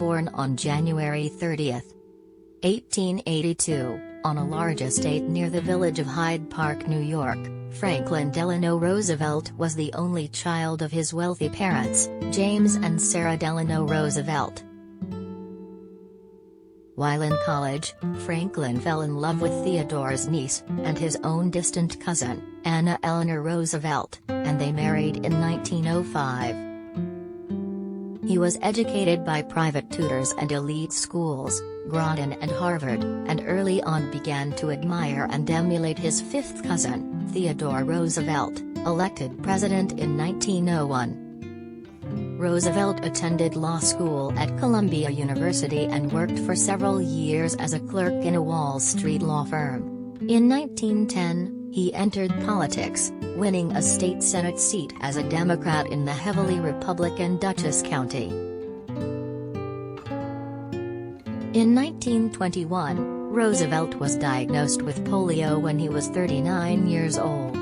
born on January 30, 1882, on a large estate near the village of Hyde Park, New York. Franklin Delano Roosevelt was the only child of his wealthy parents, James and Sara Delano Roosevelt. While in college, Franklin fell in love with Theodore's niece, and his own distant cousin, Eleanor Roosevelt, and they married in 1905. He was educated by private tutors and elite schools, Groton and Harvard, and early on began to admire and emulate his fifth cousin, Theodore Roosevelt, elected president in 1901. Roosevelt attended law school at Columbia University and worked for several years as a clerk in a Wall Street law firm. In 1910, he entered politics, winning a state Senate seat as a Democrat in the heavily Republican Dutchess County. In 1921, Roosevelt was diagnosed with polio when he was 39 years old.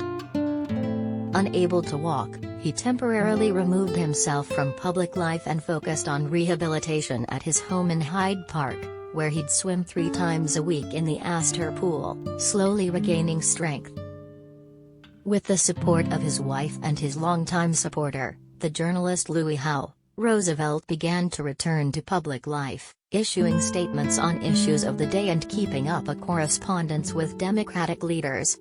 Unable to walk, he temporarily removed himself from public life and focused on rehabilitation at his home in Hyde Park, where he'd swim 3 times a week in the Astor Pool, slowly regaining strength. With the support of his wife and his longtime supporter, the journalist Louis Howe, Roosevelt began to return to public life, issuing statements on issues of the day and keeping up a correspondence with Democratic leaders.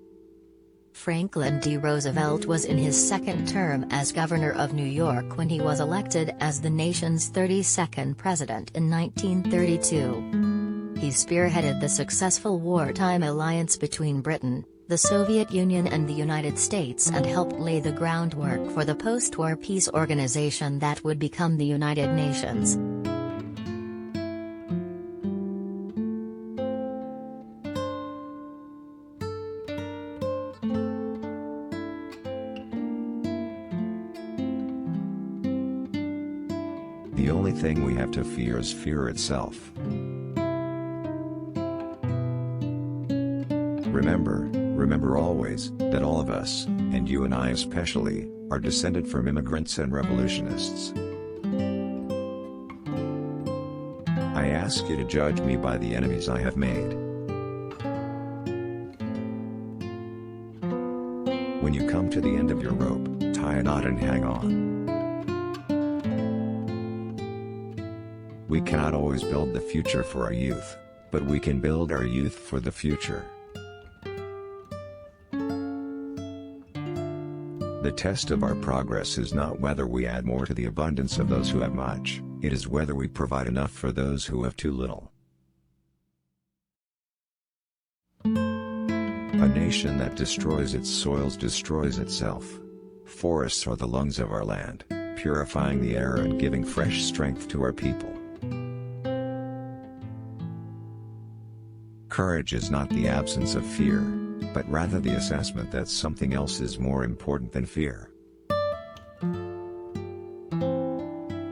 Franklin D. Roosevelt was in his second term as governor of New York when he was elected as the nation's 32nd president in 1932. He spearheaded the successful wartime alliance between Britain, the Soviet Union and the United States and helped lay the groundwork for the post-war peace organization that would become the United Nations. The only thing we have to fear is fear itself. Remember always, that all of us, and you and I especially, are descended from immigrants and revolutionists. I ask you to judge me by the enemies I have made. When you come to the end of your rope, tie a knot and hang on. We cannot always build the future for our youth, but we can build our youth for the future. The test of our progress is not whether we add more to the abundance of those who have much, it is whether we provide enough for those who have too little. A nation that destroys its soils destroys itself. Forests are the lungs of our land, purifying the air and giving fresh strength to our people. Courage is not the absence of fear, but rather the assessment that something else is more important than fear.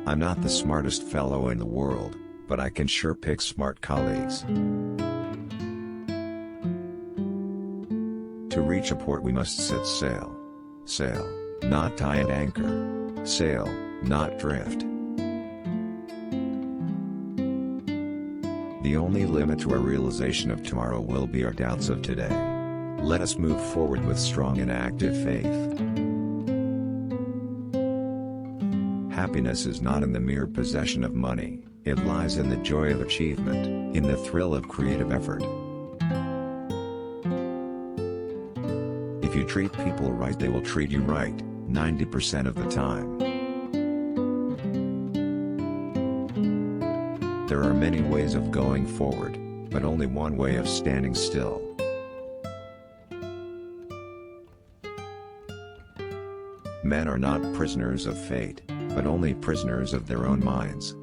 I'm not the smartest fellow in the world, but I can sure pick smart colleagues. To reach a port we must set sail. Sail, not tie and anchor. Sail, not drift. The only limit to our realization of tomorrow will be our doubts of today. Let us move forward with strong and active faith. Happiness is not in the mere possession of money, it lies in the joy of achievement, in the thrill of creative effort. If you treat people right, they will treat you right, 90% of the time. There are many ways of going forward, but only one way of standing still. Men are not prisoners of fate, but only prisoners of their own minds.